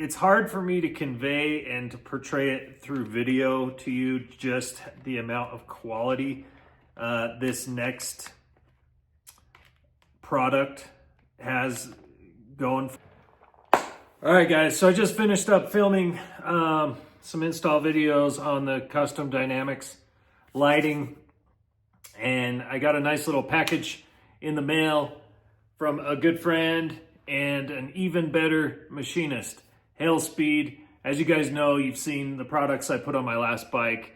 it's hard for me to convey and to portray it through video to you, just the amount of quality this next product has going. All right, guys, so I just finished up filming some install videos on the custom dynamics lighting, and I got a nice little package in the mail from a good friend and an even better machinist, Hailspeed. As you guys know, you've seen the products I put on my last bike.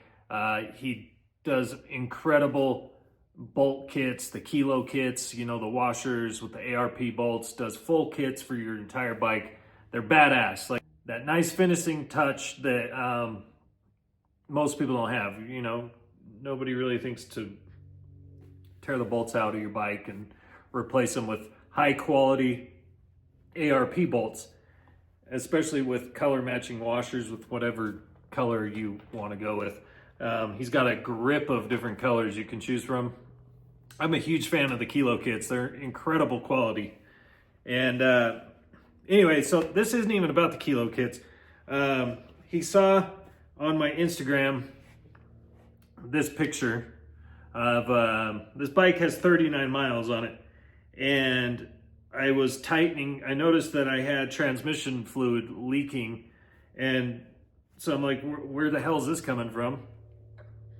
He does incredible bolt kits, the kilo kits, you know, the washers with the ARP bolts, does full kits for your entire bike. They're badass. Like that nice finishing touch that most people don't have. You know, nobody really thinks to tear the bolts out of your bike and replace them with high quality ARP bolts, especially with color matching washers with whatever color you want to go with. He's got a grip of different colors you can choose from. I'm a huge fan of the kilo kits. They're incredible quality. And anyway, so this isn't even about the kilo kits. He saw on my Instagram this picture of this bike has 39 miles on it, and I was tightening. I noticed that I had transmission fluid leaking, and so I'm like, where the hell is this coming from?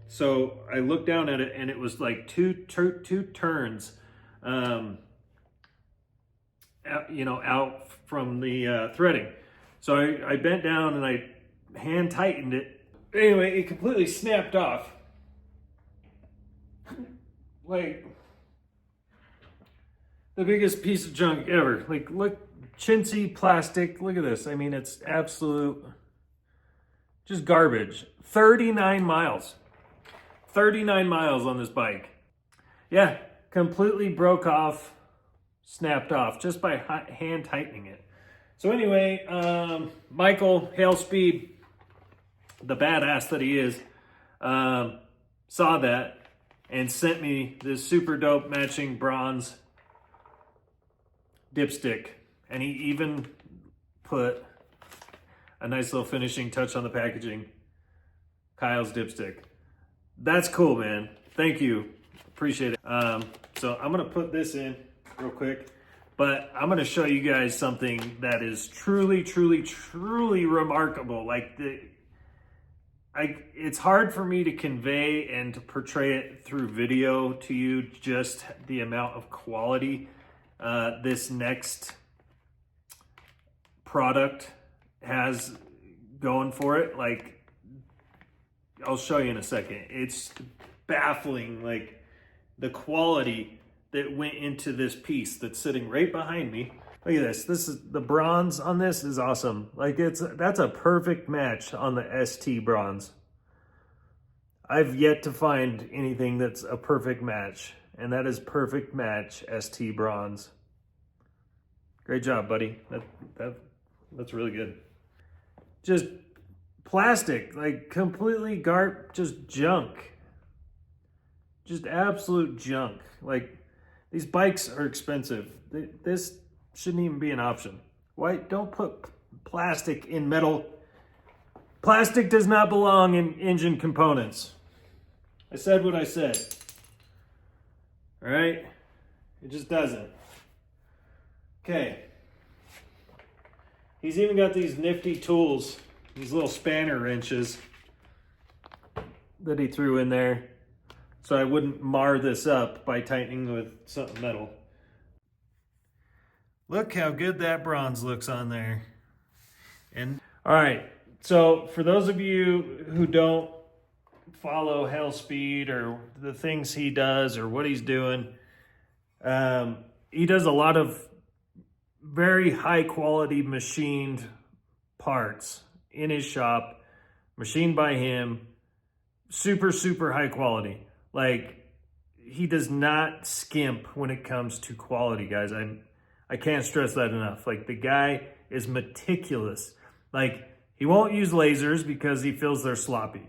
So I looked down at it, and it was like two turns, you know, out from the threading. So I bent down and I hand tightened it. Anyway, it completely snapped off. Like the biggest piece of junk ever. Like, look, chintzy plastic. Look at this. I mean, it's absolute just garbage. 39 miles. 39 miles on this bike. Yeah, completely broke off, snapped off just by hand tightening it. So anyway, Michael Hailspeed, the badass that he is, saw that and sent me this super dope matching bronze dipstick. And he even put a nice little finishing touch on the packaging. Kyle's dipstick. That's cool, man. Thank you. Appreciate it. So I'm gonna put this in real quick, but I'm gonna show you guys something that is truly, truly, truly remarkable. Like it's hard for me to convey and to portray it through video to you, just the amount of quality this next product has going for it. Like, I'll show you in a second. It's baffling, like the quality that went into this piece that's sitting right behind me. Look at this. This is the bronze on this is awesome. Like that's a perfect match on the ST bronze. I've yet to find anything that's a perfect match, and that is perfect match ST bronze. Great job, buddy. That's really good. Just plastic, like completely just junk. Just absolute junk. Like, these bikes are expensive. This shouldn't even be an option. Why don't put plastic in metal? Plastic does not belong in engine components. I said what I said. All right? It just doesn't. Okay. He's even got these nifty tools, these little spanner wrenches that he threw in there so I wouldn't mar this up by tightening with something metal. Look how good that bronze looks on there. And all right, so for those of you who don't follow Hailspeed or the things he does or what he's doing, he does a lot of very high quality machined parts in his shop, machined by him, super, super high quality. Like, he does not skimp when it comes to quality, guys. I can't stress that enough. Like, the guy is meticulous. Like, he won't use lasers because he feels they're sloppy.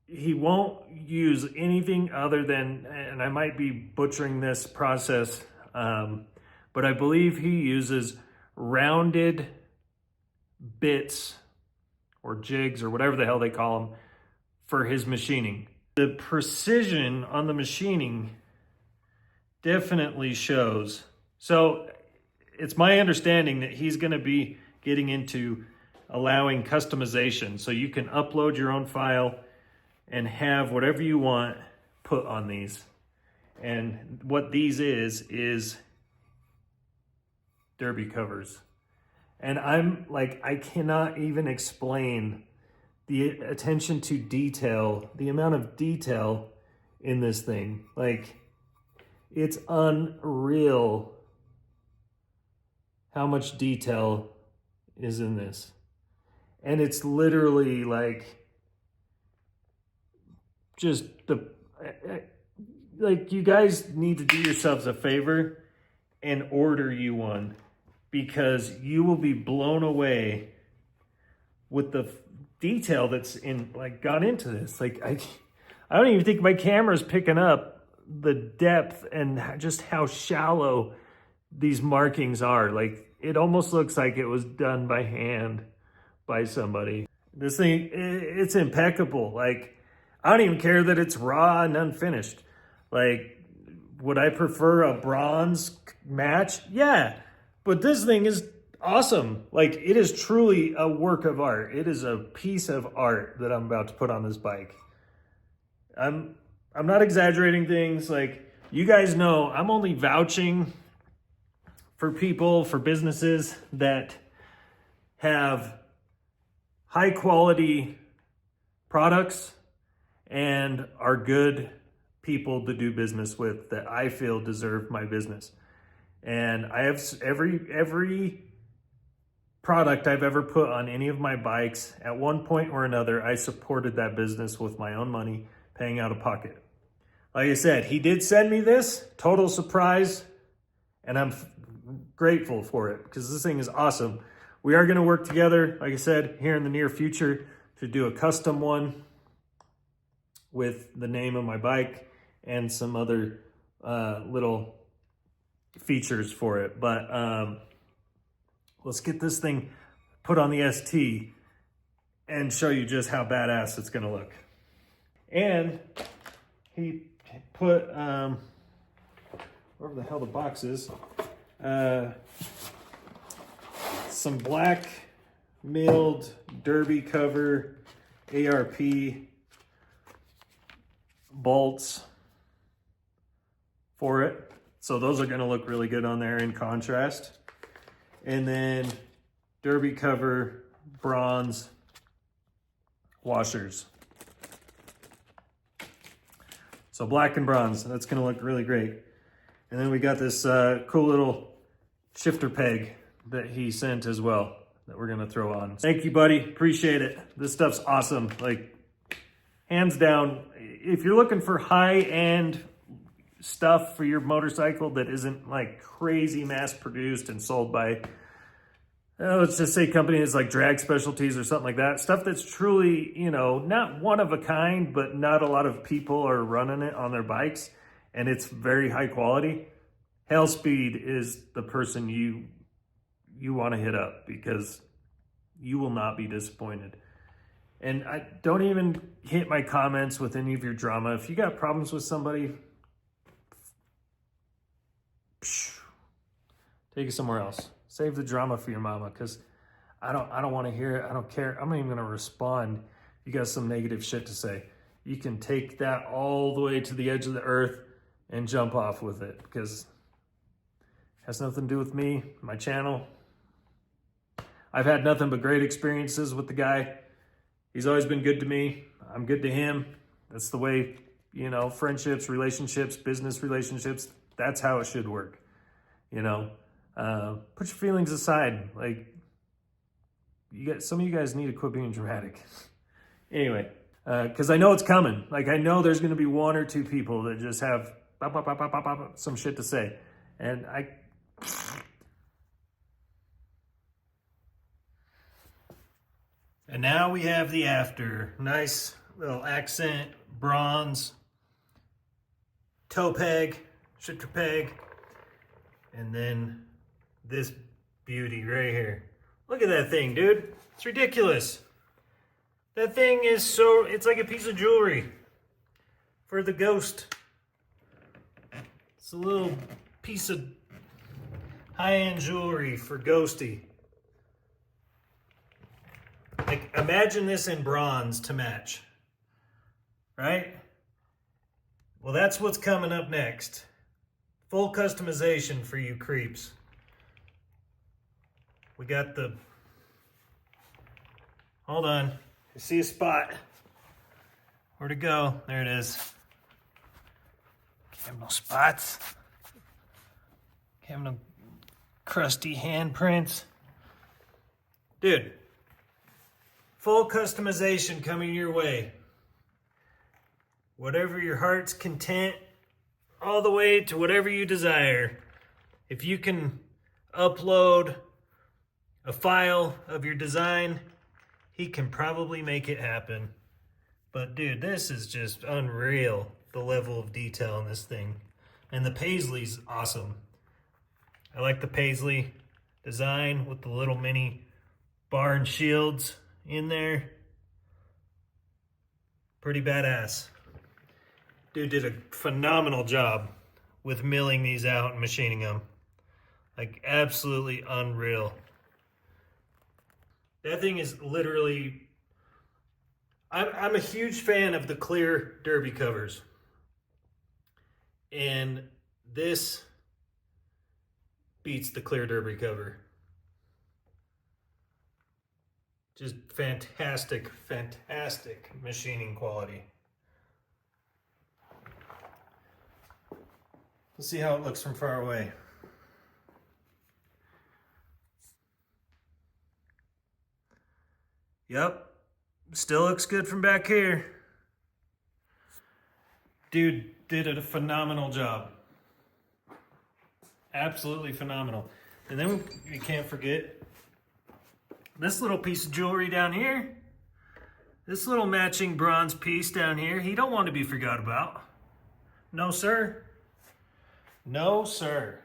He won't use anything other than, and I might be butchering this process, but I believe he uses rounded bits or jigs or whatever the hell they call them for his machining. The precision on the machining definitely shows. So it's my understanding that he's going to be getting into allowing customization. So you can upload your own file and have whatever you want put on these. And what these is derby covers. And I'm like, I cannot even explain the attention to detail, the amount of detail in this thing. Like, it's unreal how much detail is in this. And it's literally like, just the, like, you guys need to do yourselves a favor and order you one, because you will be blown away with the detail that's in, like, gone into this. Like, I don't even think my camera's picking up the depth and just how shallow these markings are. Like, it almost looks like it was done by hand by somebody. This thing, it's impeccable. Like, I don't even care that it's raw and unfinished. Like, would I prefer a bronze match? Yeah, but this thing is awesome. Like, it is truly a work of art. It is a piece of art that I'm about to put on this bike. I'm not exaggerating things. Like, you guys know, I'm only vouching for people, for businesses that have high quality products and are good people to do business with, that I feel deserve my business. And I have every product I've ever put on any of my bikes, at one point or another, I supported that business with my own money, paying out of pocket. Like I said, he did send me this, total surprise, and I'm grateful for it, because this thing is awesome. We are going to work together, like I said, here in the near future to do a custom one with the name of my bike and some other little features for it. But let's get this thing put on the ST and show you just how badass it's gonna look. And he put, wherever the hell the box is, some black milled derby cover ARP bolts for it. So those are gonna look really good on there in contrast. And then derby cover bronze washers. So black and bronze, that's gonna look really great. And then we got this cool little shifter peg that he sent as well that we're gonna throw on. Thank you, buddy, appreciate it. This stuff's awesome, like, hands down. If you're looking for high-end stuff for your motorcycle that isn't like crazy mass produced and sold by, let's just say companies like Drag Specialties or something like that, stuff that's truly, you know, not one of a kind, but not a lot of people are running it on their bikes, and it's very high quality, Hellspeed is the person you want to hit up, because you will not be disappointed. And I don't even hit my comments with any of your drama. If you got problems with somebody, take it somewhere else. Save the drama for your mama, because I don't want to hear it. I don't care. I'm not even going to respond. You got some negative shit to say, you can take that all the way to the edge of the earth and jump off with it, because it has nothing to do with me, my channel. I've had nothing but great experiences with the guy. He's always been good to me. I'm good to him. That's the way, you know, friendships, relationships, business relationships, that's how it should work. You know, put your feelings aside. Like, some of you guys need to quit being dramatic. Anyway, because I know it's coming. Like, I know there's going to be one or two people that just have some shit to say. And And now we have the after. Nice little accent, bronze, toe peg, shifter peg, and then this beauty right here. Look at that thing, dude. It's ridiculous. That thing is so, it's like a piece of jewelry for the ghost. It's a little piece of high-end jewelry for Ghosty. Like, imagine this in bronze to match, right? Well, that's what's coming up next. Full customization for you creeps. We got the, hold on, I see a spot. Where'd it go? There it is. Can't have no spots. Can't have no crusty handprints. Dude, full customization coming your way. Whatever your heart's content, all the way to whatever you desire. If you can upload a file of your design, he can probably make it happen. But dude, this is just unreal, the level of detail in this thing. And the Paisley's awesome. I like the Paisley design with the little mini bar and shields in there. Pretty badass. Dude did a phenomenal job with milling these out and machining them. Like, absolutely unreal. That thing is literally... I'm a huge fan of the clear derby covers. And this beats the clear derby cover. Just fantastic, fantastic machining quality. Let's see how it looks from far away. Yep, still looks good from back here. Dude did a phenomenal job. Absolutely phenomenal. And then we can't forget this little piece of jewelry down here. This little matching bronze piece down here. He don't want to be forgot about. No, sir. No, sir.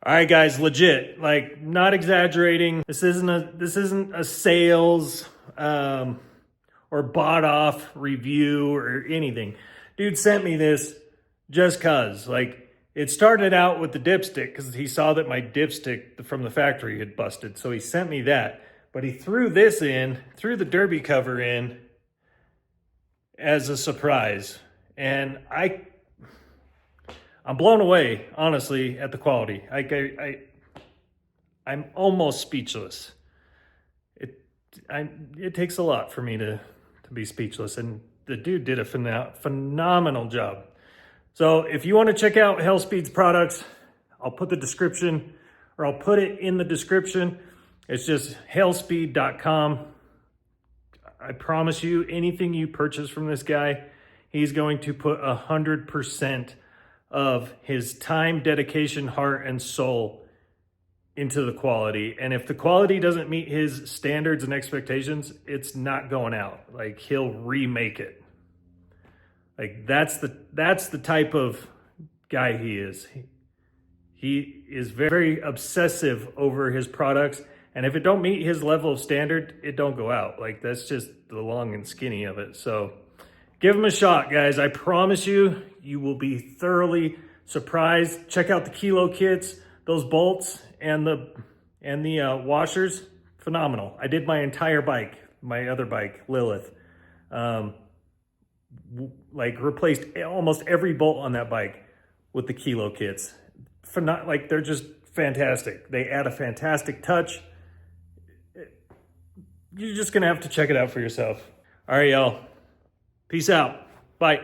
All right, guys, legit, like, not exaggerating. This isn't a sales or bought off review or anything. Dude sent me this just cause. Like, it started out with the dipstick because he saw that my dipstick from the factory had busted. So he sent me that, but he threw this in, threw the derby cover in as a surprise. And I'm blown away, honestly, at the quality. I'm almost speechless. It takes a lot for me to be speechless, and the dude did a phenomenal job. So if you want to check out Hellspeed's products, I'll put the description, or I'll put it in the description. It's just hellspeed.com. I promise you, anything you purchase from this guy, he's going to put 100% of his time, dedication, heart, and soul into the quality. And if the quality doesn't meet his standards and expectations, it's not going out. Like, he'll remake it. Like, that's the type of guy he is. He is very obsessive over his products, and if it don't meet his level of standard, it don't go out. Like, that's just the long and skinny of it. So give him a shot, guys. I promise you, you will be thoroughly surprised. Check out the kilo kits, those bolts, and the washers. Phenomenal. I did my entire bike, my other bike, Lilith. Like, replaced almost every bolt on that bike with the kilo kits. Like, they're just fantastic. They add a fantastic touch. You're just gonna have to check it out for yourself. All right, y'all. Peace out. Bye.